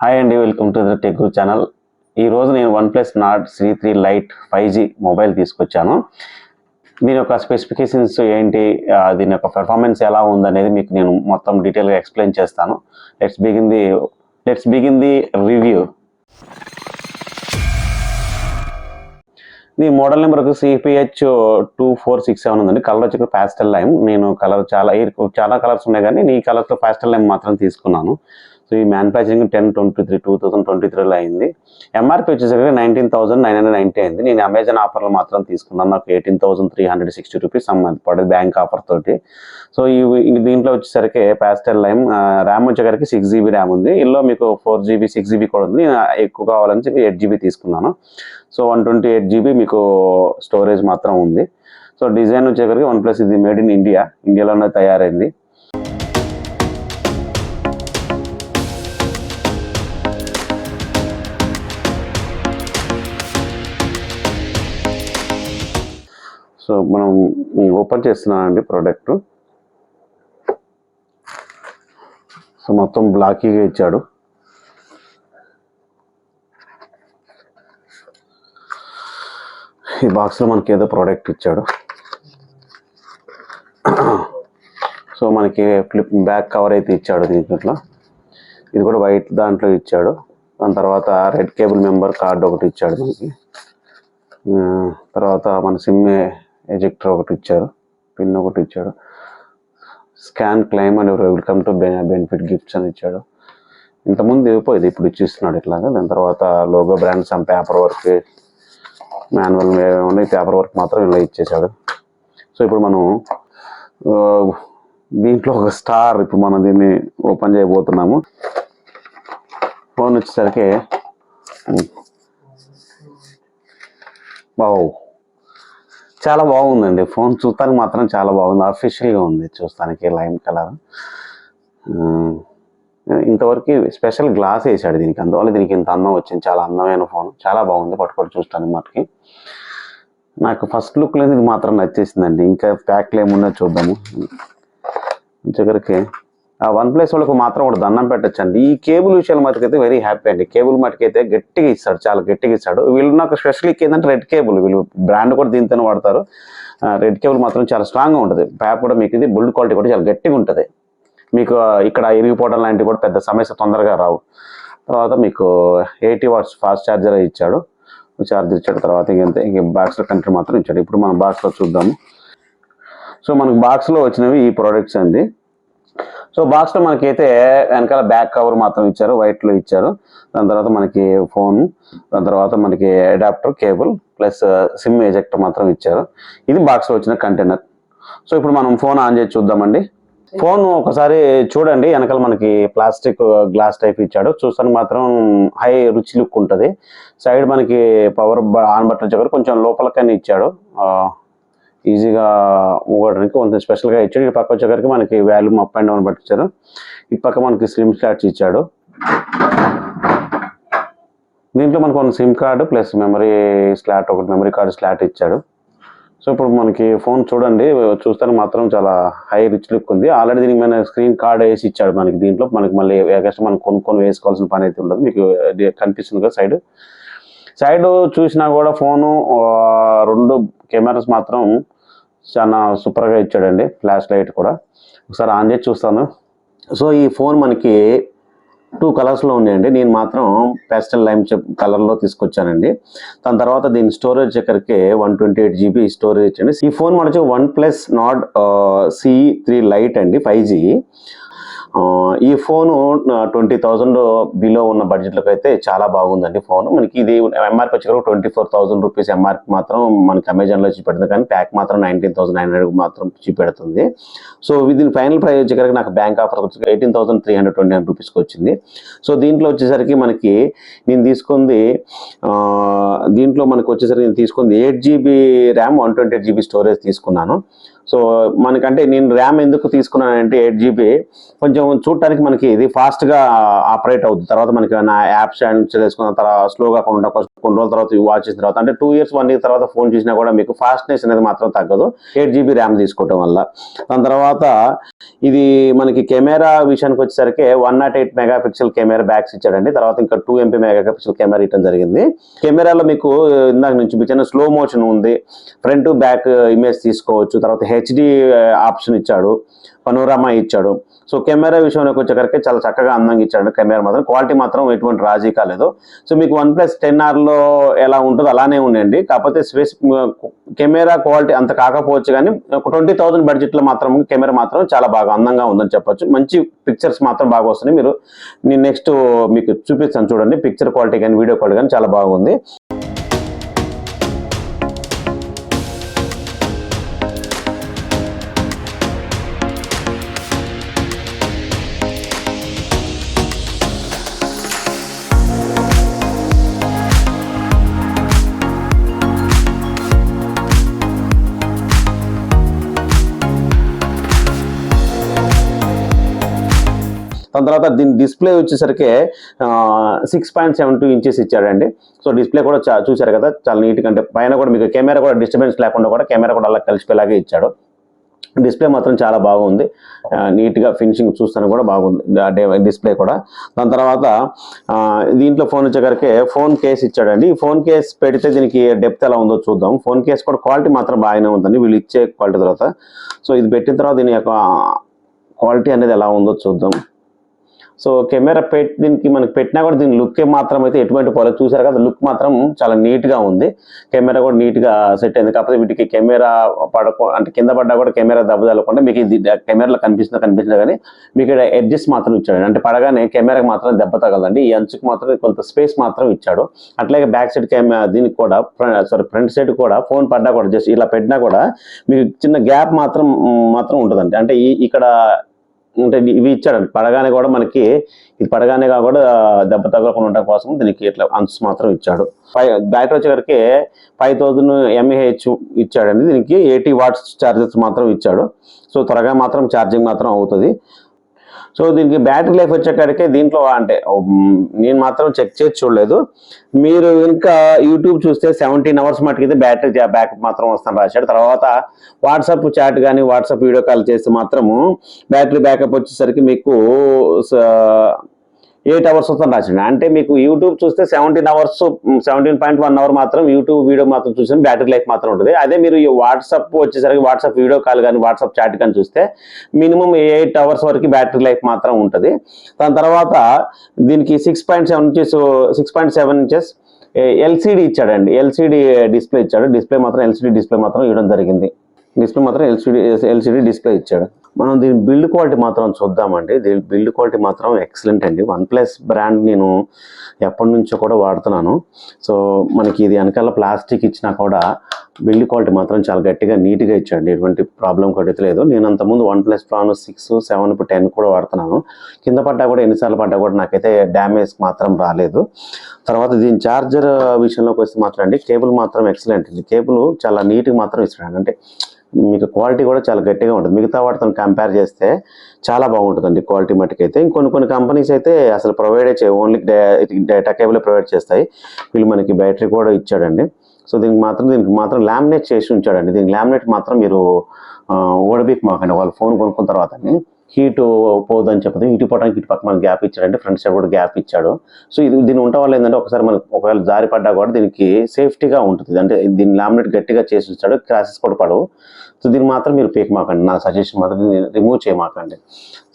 Hi అండి, welcome to the tech channel. ఈరోజు నేను OnePlus Nord C3 Lite 5G mobile తీసుకొచ్చాను. దీని యొక్క స్పెసిఫికేషన్స్ ఏంటి, దీని యొక్క పెర్ఫార్మెన్స్ ఎలా ఉందనేది మీకు నేను మొత్తం డీటెయిల్గా ఎక్స్ప్లెయిన్ చేస్తాను. Let's begin the review. ఈ మోడల్ నెంబర్ CPH2467 ఉందండి. కలర్ వచ్చి పాస్టల్ లైమ్. నేను కలర్ చాలా కలర్స్ ఉన్నాయి, కానీ ఈ కలర్తో పాస్టల్ లైమ్ మాత్రం తీసుకున్నాను. సో ఈ మ్యానుఫ్యాక్చరింగ్ 2023లో అయింది. ఎంఆర్పి వచ్చేసరికి 19,990 అయింది. నేను అమెజాన్ ఆఫర్లో మాత్రం తీసుకున్నాను. నాకు 18,360 రూపీస్ పడేది బ్యాంక్ ఆఫర్ తోటి. సో దీంట్లో వచ్చేసరికి పాస్టల్ లైమ్, ర్యామ్ వచ్చేసరికి 6GB ర్యామ్ ఉంది. ఇందులో మీకు 4GB 6GB కూడా ఉంది. నేను ఎక్కువ కావాలని చెప్పి 8GB తీసుకున్నాను. సో 128GB మీకు స్టోరేజ్ మాత్రం ఉంది. సో డిజైన్ వచ్చేసరికి OnePlus ఇది మేడ్ ఇన్ ఇండియాలోనే తయారైంది. సో మనం ఓపెన్ చేస్తున్నానండి ప్రోడక్ట్. సో మొత్తం బ్లాకీగా ఇచ్చాడు. ఈ బాక్స్లో మనకి ఏదో ప్రోడక్ట్ ఇచ్చాడు. సో మనకి బ్యాక్ కవర్ అయితే ఇచ్చాడు దీంట్లో. ఇది కూడా వైట్ దాంట్లో ఇచ్చాడు. దాని తర్వాత రెడ్ కేబుల్ మెంబర్ కార్డు ఒకటి ఇచ్చాడు మనకి. తర్వాత మన సిమ్ ఎజెక్టర్ ఒకటి ఇచ్చారు, పిన్ ఒకటి ఇచ్చాడు. Scan claim and welcome to benefit gifts అని ఇచ్చాడు. ఇంతకుముందు ఇవ్వపోయేది, ఇప్పుడు ఇచ్చిస్తున్నాడు ఇట్లాగా. దాని తర్వాత logo brand, some paper work, manual ఉన్నాయి, పేపర్ వర్క్ మాత్రం ఇలా ఇచ్చేసాడు. సో ఇప్పుడు మనం దీంట్లో ఒక స్టార్, ఇప్పుడు మనం దీన్ని ఓపెన్ చేయబోతున్నాము. ఫోన్ వచ్చేసరికి చాలా బాగుందండి. ఫోన్ చూస్తానికి మాత్రం చాలా బాగుంది. అఫీషియల్గా ఉంది చూస్తానికి. Lime colour. ఇంతవరకు స్పెషల్ గ్లాస్ వేసాడు దీనికి, అందువల్ల దీనికి ఇంత అందం వచ్చింది. చాలా అందమైన ఫోన్, చాలా బాగుంది పట్టుకొని చూస్తానికి మటుకి. నాకు ఫస్ట్ లుక్లో ఇది మాత్రం నచ్చేసిందండి. ఇంకా ప్యాక్లు ఏమున్నా చూద్దాము. చివరికి ఆ OnePlus వాళ్ళకి మాత్రం ఒకటి దండం పెట్టచ్చండి. ఈ కేబుల్ విషయాల మటుకైతే వెరీ హ్యాపీ అండి. కేబుల్ మటుకైతే గట్టిగా ఇస్తాడు, చాలా గట్టిగా ఇస్తాడు. వీళ్ళు నాకు స్పెషల్ ఏంటంటే రెడ్ కేబుల్. వీళ్ళు బ్రాండ్ కూడా దీంతోనే వాడతారు. రెడ్ కేబుల్ మాత్రం చాలా స్ట్రాంగ్గా ఉంటుంది. ప్యాక్ కూడా మీకు ఇది బిల్డ్ క్వాలిటీ కూడా చాలా గట్టిగా ఉంటుంది. మీకు ఇక్కడ ఇరిగిపోవడం లాంటివి కూడా పెద్ద సమస్య తొందరగా రావు. తర్వాత మీకు 80 watts ఫాస్ట్ ఛార్జర్ ఇచ్చాడు. ఛార్జర్ ఇచ్చాడు. తర్వాత ఇంక బాక్స్లో కంటెంట్ మాత్రం ఇచ్చాడు. ఇప్పుడు మనం బాక్స్లో చూద్దాము. సో మనకు బాక్స్లో వచ్చినవి ఈ ప్రోడక్ట్స్ అండి. సో బాక్స్లో మనకైతే వెనకాల బ్యాక్ కవర్ మాత్రం ఇచ్చారు, వైట్లో ఇచ్చారు. దాని తర్వాత మనకి ఫోన్, దాని తర్వాత మనకి adapter cable plus SIM ejector మాత్రం ఇచ్చారు. ఇది బాక్స్లో వచ్చిన కంటైనర్. సో ఇప్పుడు మనం ఫోన్ ఆన్ చేసి చూద్దామండి. ఫోన్ ఒకసారి చూడండి. వెనకాల మనకి ప్లాస్టిక్ గ్లాస్ టైప్ ఇచ్చాడు. చూస్తానికి మాత్రం హై రిచ్ లుక్ ఉంటుంది. సైడ్ మనకి పవర్ ఆన్ బటన్ వచ్చేసరికి కొంచెం లోపలకని ఇచ్చాడు, ఈజీగా ఊగడానికి కొంచెం స్పెషల్గా ఇచ్చాడు. ఈ పక్క వచ్చేసరికి మనకి వాల్యూమ్ అప్ అండ్ డౌన్ పట్టించారు. ఈ పక్క మనకి స్లిమ్ స్లాట్స్ ఇచ్చాడు. దీంట్లో మనకు ఒక SIM card plus memory slot, ఒకటి మెమరీ కార్డు స్లాట్ ఇచ్చాడు. సో ఇప్పుడు మనకి ఫోన్ చూడండి, చూస్తానికి మాత్రం చాలా హై రిచ్ లుక్ ఉంది. ఆల్రెడీ దీనికి మన స్క్రీన్ కార్డ్ వేసి ఇచ్చాడు మనకి. దీంట్లో మనకి మళ్ళీ ఎగస్ట్రా మనం కొనుక్కొని వేసుకోవాల్సిన పని అయితే ఉండదు. మీకు కనిపిస్తుంది కదా సైడ్ చూసినా కూడా ఫోను 2 కెమెరాస్ మాత్రం చాలా సూపర్గా ఇచ్చాడండి. ఫ్లాష్ లైట్ కూడా ఒకసారి ఆన్ చేసి చూస్తాను. సో ఈ ఫోన్ మనకి 2 కలర్స్లో ఉన్నాయండి. నేను మాత్రం పాస్టల్ లైమ్ కలర్లో తీసుకొచ్చానండి. దాని తర్వాత దీని స్టోరేజ్ వచ్చేసరికి 128GB స్టోరేజ్ ఇచ్చండి. ఈ ఫోన్ మనకి OnePlus Nord C3 Lite అండి, 5G. ఈ ఫోను 20,000 బిలో ఉన్న బడ్జెట్లకు అయితే చాలా బాగుందండి ఫోన్. మనకి ఇది ఎంఆర్పి వచ్చి 24,000 రూపీస్ ఎంఆర్పి మాత్రం మనకి అమెజాన్లో చూపెడుతుంది, కానీ ప్యాక్ మాత్రం 19,900 మాత్రం చూపెడుతుంది. సో దీని ఫైనల్ ప్రైస్ వచ్చేసరికి నాకు బ్యాంక్ ఆఫర్ వచ్చి 18,329 రూపీస్కి వచ్చింది. సో దీంట్లో వచ్చేసరికి మనకి నేను తీసుకుంది, దీంట్లో మనకి వచ్చేసరికి నేను తీసుకుంది 8GB ర్యామ్ 128GB స్టోరేజ్ తీసుకున్నాను. సో మనకంటే నేను ర్యామ్ ఎందుకు తీసుకున్నానంటే 8GB కొంచెం చూడటానికి మనకి ఇది ఫాస్ట్గా ఆపరేట్ అవుతుంది. తర్వాత మనకి యాప్స్ ఇన్స్టాల్ చేసుకున్న తర్వాత స్లోగా కొన్ని రోజుల తర్వాత వాచ్ చేసిన తర్వాత అంటే 2 years 1 year తర్వాత ఫోన్ చూసినా కూడా మీకు ఫాస్ట్నెస్ అనేది మాత్రం తగ్గదు 8 GB ర్యామ్ తీసుకోవటం వల్ల. దాని తర్వాత ఇది మనకి కెమెరా విషయానికి వచ్చేసరికి 108 MP కెమెరా బ్యాక్స్ ఇచ్చాడండి. తర్వాత ఇంకా 2 MP కెమెరా ఇవ్వడం జరిగింది. కెమెరాలో మీకు ఇందాక నుంచి చూపించిన స్లో మోషన్ ఉంది, ఫ్రంట్ బ్యాక్ ఇమేజ్ తీసుకోవచ్చు. తర్వాత హెచ్డి ఆప్షన్ ఇచ్చాడు, పనోరామా ఇచ్చాడు. సో కెమెరా విషయంలోకి వచ్చేసరికి చాలా చక్కగా అందంగా ఇచ్చాడు. కెమెరా మాత్రం క్వాలిటీ మాత్రం ఎటువంటి రాజీ కాలేదు. సో మీకు OnePlus 10R ఎలా ఉంటుందో అలానే ఉండండి. కాకపోతే కెమెరా క్వాలిటీ అంత కాకపోవచ్చు, కానీ ఒక 20,000 బడ్జెట్లో మాత్రం కెమెరా మాత్రం చాలా బాగా అందంగా ఉందని చెప్పొచ్చు. మంచి పిక్చర్స్ మాత్రం బాగా వస్తున్నాయి. నేను నెక్స్ట్ మీకు చూపిస్తాను చూడండి. పిక్చర్ క్వాలిటీ కానీ వీడియో క్వాలిటీ కానీ చాలా బాగుంది. దాని తర్వాత దీని డిస్ప్లే వచ్చేసరికి 6.72 inches ఇచ్చాడండి. సో డిస్ప్లే కూడా చూసారు కదా, చాలా నీట్గా. అంటే పైన కూడా మీకు కెమెరా కూడా డిస్టర్బెన్స్ లేకుండా కూడా కెమెరా కూడా అలా కలిసిపోయేలాగే ఇచ్చాడు. డిస్ప్లే మాత్రం చాలా బాగుంది, నీట్గా ఫినిషింగ్ చూస్తాను కూడా బాగుంది డిస్ప్లే కూడా. దాని తర్వాత దీంట్లో ఫోన్ వచ్చేసరికి ఫోన్ కేస్ ఇచ్చాడండి. ఈ ఫోన్ కేస్ పెడితే దీనికి డెప్త్ ఎలా ఉందో చూద్దాం. ఫోన్ కేస్ కూడా క్వాలిటీ మాత్రం బాగానే ఉందండి వీళ్ళు ఇచ్చే క్వాలిటీ తర్వాత. సో ఇది పెట్టిన తర్వాత దీని యొక్క క్వాలిటీ అనేది ఎలా ఉందో చూద్దాం. సో కెమెరా దీనికి మనకి పెట్టినా కూడా దీని లుక్ మాత్రం అయితే ఎటువంటి పోలేదు. చూసారు కదా, లుక్ మాత్రం చాలా నీట్గా ఉంది. కెమెరా కూడా నీట్గా సెట్ అయింది. కాకపోతే వీటికి కెమెరా అంటే కింద పడ్డా కూడా కెమెరా దెబ్బ తగలకుండా మీకు ఇది కెమెరాలో కనిపిస్తుంది కానీ మీకు ఎడ్జెస్ మాత్రం ఇచ్చాడు. అంటే పడగానే కెమెరాకి మాత్రం దెబ్బ తగలదండి. ఈ అంచుకు మాత్రం కొంత స్పేస్ మాత్రం ఇచ్చాడు. అట్లాగే బ్యాక్ సైడ్ కెమెరా దీనికి కూడా ఫ్రంట్ సైడ్ కూడా ఫోన్ పడ్డా కూడా జస్ట్ ఇలా పెట్టినా కూడా మీకు చిన్న గ్యాప్ మాత్రం ఉంటుందండి. అంటే ఇక్కడ అంటే ఇవి ఇచ్చాడండి. పడగానే కూడా మనకి ఇది పడగానే కూడా దెబ్బ తగలకుండా ఉండడం కోసం దీనికి ఇట్లా అంచు మాత్రం ఇచ్చాడు. బ్యాటరీ వచ్చేసరికి 5000 mAh ఇచ్చాడండి. దీనికి 80 watts ఛార్జర్స్ మాత్రం ఇచ్చాడు. సో త్వరగా మాత్రం ఛార్జింగ్ మాత్రం అవుతుంది. సో దీనికి బ్యాటరీ లైఫ్ వచ్చేకాడికే దీంట్లో అంటే నేను మాత్రం చెక్ చేసి చూడలేదు. మీరు ఇంకా యూట్యూబ్ చూస్తే 17 hours మటుకైతే బ్యాటరీ బ్యాకప్ మాత్రం వస్తాను రాశాడు. తర్వాత వాట్సాప్ చాట్ కానీ వాట్సాప్ వీడియో కాల్ చేస్తే మాత్రము బ్యాటరీ బ్యాకప్ వచ్చేసరికి మీకు 8 hours వస్తాను రాశాడు. అంటే మీకు యూట్యూబ్ చూస్తే 17.1 hour మాత్రం యూట్యూబ్ వీడియో మాత్రం చూసిన బ్యాటరీ లైఫ్ మాత్రం ఉంటుంది. అదే మీరు వాట్సాప్ వచ్చేసరికి వాట్సాప్ వీడియో కాల్ కానీ వాట్సాప్ చాట్ కానీ చూస్తే మినిమం 8 hours వరకు బ్యాటరీ లైఫ్ మాత్రం ఉంటుంది. దాని తర్వాత దీనికి 6.7 inches ఎల్సిడి ఇచ్చాడండి. ఎల్సిడి డిస్ప్లే ఇచ్చాడు. డిస్ప్లే మాత్రం ఎల్సిడి డిస్ప్లే మాత్రం ఇవ్వడం జరిగింది. డిస్ప్లే మాత్రం ఎల్సిడి డిస్ప్లే ఇచ్చాడు. మనం దీని బిల్డ్ క్వాలిటీ మాత్రం చూద్దామండి. దీని బిల్డ్ క్వాలిటీ మాత్రం ఎక్సలెంట్ అండి. OnePlus బ్రాండ్ నేను ఎప్పటి నుంచో కూడా వాడుతున్నాను. సో మనకి ఇది వెనకాల ప్లాస్టిక్ ఇచ్చినా కూడా బిల్డ్ క్వాలిటీ మాత్రం చాలా గట్టిగా నీట్గా ఇచ్చాడు. ఎటువంటి ప్రాబ్లం కూడా లేదు. నేను అంతకుముందు OnePlus 6, 7, ఇప్పుడు 10 కూడా వాడుతున్నాను. కింద పడ్డా కూడా ఎన్నిసార్లు పడ్డా కూడా నాకైతే డ్యామేజ్ మాత్రం రాలేదు. తర్వాత దీని ఛార్జర్ విషయంలోకి వస్తే మాత్రం అండి కేబుల్ మాత్రం ఎక్సలెంట్ అండి. కేబుల్ చాలా నీట్గా మాత్రం ఇస్తున్నాడు. అంటే మీకు క్వాలిటీ కూడా చాలా గట్టిగా ఉంటుంది. మిగతా వాటితో కంపేర్ చేస్తే చాలా బాగుంటుందండి క్వాలిటీ మట్టుకైతే. ఇంకొన్ని కంపెనీస్ అయితే అసలు ప్రొవైడే ఓన్లీ డేటా కేబుల్ ప్రొవైడ్ చేస్తాయి. వీళ్ళు మనకి బ్యాటరీ కూడా ఇచ్చాడండి. సో దీనికి మాత్రం లామినేట్ చేసి ఉంచాడండి. దీనికి లామినేట్ మాత్రం మీరు ఓడబీక్ మాకండి. వాళ్ళు ఫోన్ కొనుక్కున్న తర్వాత హీట్ పోదని చెప్పదు. ఇటు పోవడానికి ఇటు పక్క మనకి గ్యాప్ ఇచ్చాడంటే ఫ్రంట్ సైడ్ కూడా గ్యాప్ ఇచ్చాడు. సో దీని ఉండటం వల్ల ఏంటంటే ఒకసారి మనకు ఒకవేళ జారి పడ్డా కూడా దీనికి సేఫ్టీగా ఉంటుంది. అంటే దీన్ని లామినేట్ గట్టిగా చేసి ఇచ్చాడు. క్రాసెస్ కూడా పడవు. సో దీన్ని మాత్రం మీరు పీక్ మాకండి. నా సజెషన్ మాత్రం రిమూవ్ చేయమాకండి.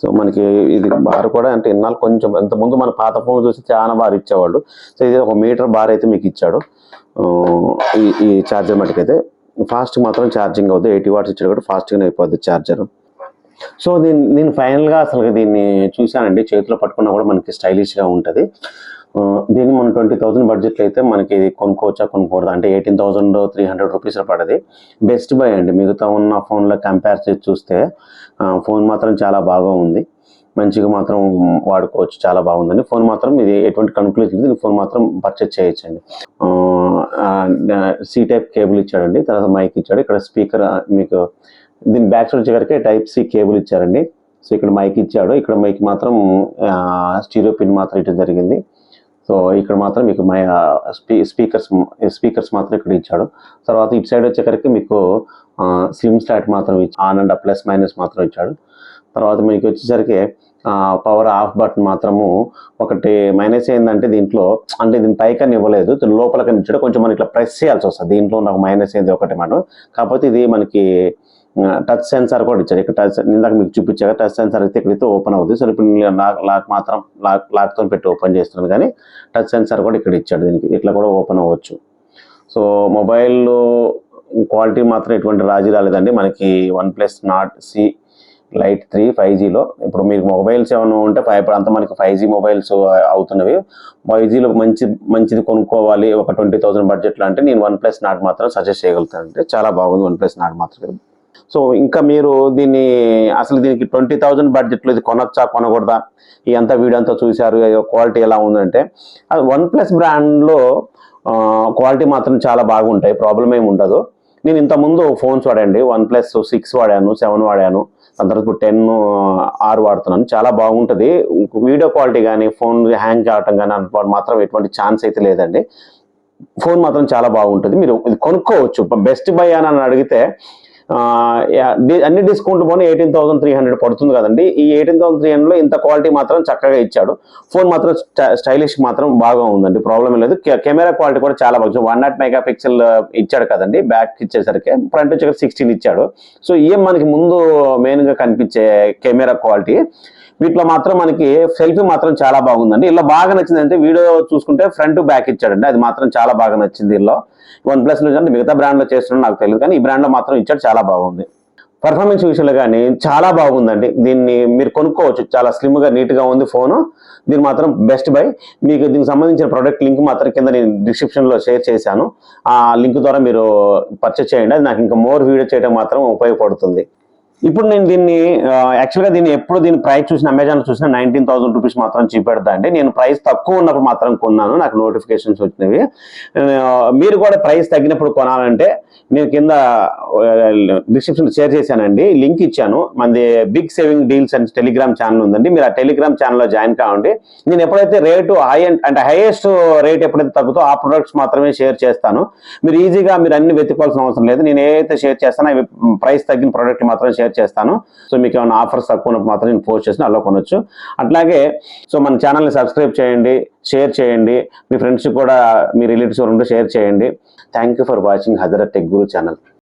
సో మనకి ఇది బార్ కూడా అంటే ఇన్నాళ్ళు కొంచెం ఇంతకుముందు మన పాత ఫోన్ చూసి చాలా బార్ ఇచ్చేవాళ్ళు. సో ఇది 1 meter బార్ అయితే మీకు ఇచ్చాడు. ఈ ఛార్జర్ మటుకైతే ఫాస్ట్ మాత్రం ఛార్జింగ్ అవుతుంది. 80 watts ఇచ్చాడు కూడా ఫాస్ట్గానే అయిపోద్ది ఛార్జర్. సో నేను ఫైనల్గా అసలు దీన్ని చూశానండి. చేతిలో పట్టుకున్నా కూడా మనకి స్టైలిష్గా ఉంటుంది. దీన్ని మనం 20,000 బడ్జెట్లో అయితే మనకి కొనుక్కోవచ్చా కొనుక్కోవద్దు అంటే 18,300 రూపీస్లో పడది. బెస్ట్ బై అండి. మిగతా ఉన్న ఫోన్లో కంపేర్ చేసి చూస్తే ఫోన్ మాత్రం చాలా బాగా ఉంది. మంచిగా మాత్రం వాడుకోవచ్చు. చాలా బాగుందండి ఫోన్ మాత్రం. ఇది ఎటువంటి కన్క్లూజన్ లేదు. ఫోన్ మాత్రం పర్చేజ్ చేయొచ్చండి. సి టైప్ కేబుల్ ఇచ్చాడండి. తర్వాత మైక్ ఇచ్చాడు. ఇక్కడ స్పీకర్ మీకు దీని బ్యాక్ సైడ్ వచ్చేసరికి Type-C కేబుల్ ఇచ్చారండి. సో ఇక్కడ మైక్ ఇచ్చాడు, ఇక్కడ మైక్ మాత్రం స్టీరియో పిన్ మాత్రం ఇటు జరిగింది. సో ఇక్కడ మాత్రం మీకు స్పీకర్స్ మాత్రం ఇక్కడ ఇచ్చాడు. తర్వాత ఇటు సైడ్ వచ్చేసరికి మీకు స్లిమ్ స్లాట్ మాత్రం ఆన్ అండ్ ప్లస్ మైనస్ మాత్రం ఇచ్చాడు. తర్వాత మీకు వచ్చేసరికి పవర్ ఆఫ్ బటన్ మాత్రము ఒకటి మైనస్ ఏంటంటే దీంట్లో అంటే దీని పైకని ఇవ్వలేదు, లోపలకని ఇచ్చాడు. కొంచెం మనం ఇట్లా ప్రెస్ చేయాల్సి వస్తుంది. దీంట్లో నాకు మైనస్ ఏంది ఒకటి మనం, కాకపోతే ఇది మనకి టచ్ సెన్సార్ కూడా ఇచ్చాడు. ఇక్కడ టచ్ ఇందాక మీకు చూపించాక టచ్ సెన్సార్ అయితే ఇక్కడైతే ఓపెన్ అవుతుంది. సో ఇప్పుడు లాక్ మాత్రం లాక్తో పెట్టి ఓపెన్ చేస్తున్నాను, కానీ టచ్ సెన్సార్ కూడా ఇక్కడ ఇచ్చాడు. దీనికి ఇట్లా కూడా ఓపెన్ అవ్వచ్చు. సో మొబైల్ క్వాలిటీ మాత్రం ఎటువంటి రాజీ రాలేదండి. మనకి OnePlus Nord C Lite 3 5Gలో ఇప్పుడు మీకు మొబైల్స్ ఏమైనా ఉంటే ఇప్పుడు అంతా మనకి 5G మొబైల్స్ అవుతున్నవి. 5Gలో మంచిది కొనుక్కోవాలి ఒక 20,000 బడ్జెట్లో అంటే నేను OnePlus Nord మాత్రం సజెస్ట్ చేయగలుగుతాను. అంటే చాలా బాగుంది OnePlus Nord మాత్రం. సో ఇంకా మీరు దీనికి 20,000 బడ్జెట్లో ఇది కొనొచ్చా కొనకూడదా, ఈ అంతా వీడియో అంతా చూశారు, క్వాలిటీ ఎలా ఉందంటే అది OnePlus బ్రాండ్లో క్వాలిటీ మాత్రం చాలా బాగుంటాయి, ప్రాబ్లం ఏమి ఉండదు. నేను ఇంతకుముందు ఫోన్స్ వాడండి, OnePlus 6 వాడాను, 7 వాడాను, దాని తర్వాత 10R వాడుతున్నాను. చాలా బాగుంటుంది వీడియో క్వాలిటీ, కానీ ఫోన్ హ్యాంగ్ కావటం కానీ అనుకోవడం మాత్రం ఎటువంటి ఛాన్స్ అయితే లేదండి. ఫోన్ మాత్రం చాలా బాగుంటుంది, మీరు ఇది కొనుక్కోవచ్చు. బెస్ట్ బై అని అడిగితే అన్ని డిస్కౌంట్ పోనీ 18,300 పడుతుంది కదండి. ఈ 18,300లో ఇంత క్వాలిటీ మాత్రం చక్కగా ఇచ్చాడు. ఫోన్ మాత్రం స్టైలిష్ మాత్రం బాగా ఉందండి, ప్రాబ్లం లేదు. కెమెరా క్వాలిటీ కూడా చాలా బాగుంది. 108 మెగాపిక్సెల్ ఇచ్చాడు కదండి, బ్యాక్ ఇచ్చేసరికి ఫ్రంట్ వచ్చి 16 ఇచ్చాడు. సో ఏం మనకి ముందు మెయిన్గా కనిపించే కెమెరా క్వాలిటీ, వీటిలో మాత్రం మనకి సెల్ఫీ మాత్రం చాలా బాగుందండి. ఇలా బాగా నచ్చింది అంటే వీడియో చూసుకుంటే ఫ్రంట్ బ్యాక్ ఇచ్చాడండి, అది మాత్రం చాలా బాగా నచ్చింది. ఇలా OnePlusలో అంటే మిగతా బ్రాండ్లో చేస్తున్నాడు నాకు తెలియదు, కానీ ఈ బ్రాండ్లో మాత్రం ఇచ్చాడు, చాలా బాగుంది. పర్ఫార్మెన్స్ విషయంలో కానీ చాలా బాగుందండి. దీన్ని మీరు కొనుక్కోవచ్చు, చాలా స్లిమ్గా నీట్గా ఉంది ఫోను. దీన్ని మాత్రం బెస్ట్ బై. మీకు దీనికి సంబంధించిన ప్రోడక్ట్ లింక్ మాత్రం కింద నేను డిస్క్రిప్షన్లో షేర్ చేశాను. ఆ లింక్ ద్వారా మీరు పర్చేస్ చేయండి, అది నాకు ఇంకా మోర్ వీడియో చేయడం మాత్రం ఉపయోగపడుతుంది. ఇప్పుడు నేను యాక్చువల్గా దీని ప్రైస్ చూసిన అమెజాన్ చూసిన 19,000 రూపీస్ మాత్రం చూపెడతా అండి. నేను ప్రైస్ తక్కువ ఉన్నప్పుడు మాత్రం కొన్నాను, నాకు నోటిఫికేషన్స్ వచ్చినవి. మీరు కూడా ప్రైస్ తగ్గినప్పుడు కొనాలంటే నేను కింద డిస్క్రిప్షన్లో షేర్ చేశానండి, లింక్ ఇచ్చాను. మనది big saving deals and Telegram channel ఉందండి, మీరు ఆ టెలిగ్రామ్ ఛానల్లో జాయిన్ కావండి. నేను ఎప్పుడైతే రేటు హైయెస్ట్ రేట్ ఎప్పుడైతే తగ్గుతో ఆ ప్రొడక్ట్స్ మాత్రమే షేర్ చేస్తాను. మీరు ఈజీగా మీరు అన్ని వెతుక్కోవాల్సిన అవసరం లేదు. నేను ఏదైతే షేర్ చేస్తానో అవి ప్రైస్ తగ్గిన ప్రోడక్ట్ మాత్రం షేర్ చేస్తాను. సో మీకు ఏమైనా ఆఫర్స్ తక్కువ ఉన్నప్పుడు మాత్రం నేను పోస్ట్ చేసిన అలా కొనొచ్చు. అట్లాగే సో మన ఛానల్ని సబ్స్క్రైబ్ చేయండి, షేర్ చేయండి, మీ ఫ్రెండ్స్ కూడా మీ రిలేటివ్స్ ఉంటే షేర్ చేయండి. Thank you for watching Hazrat tech Guru channel.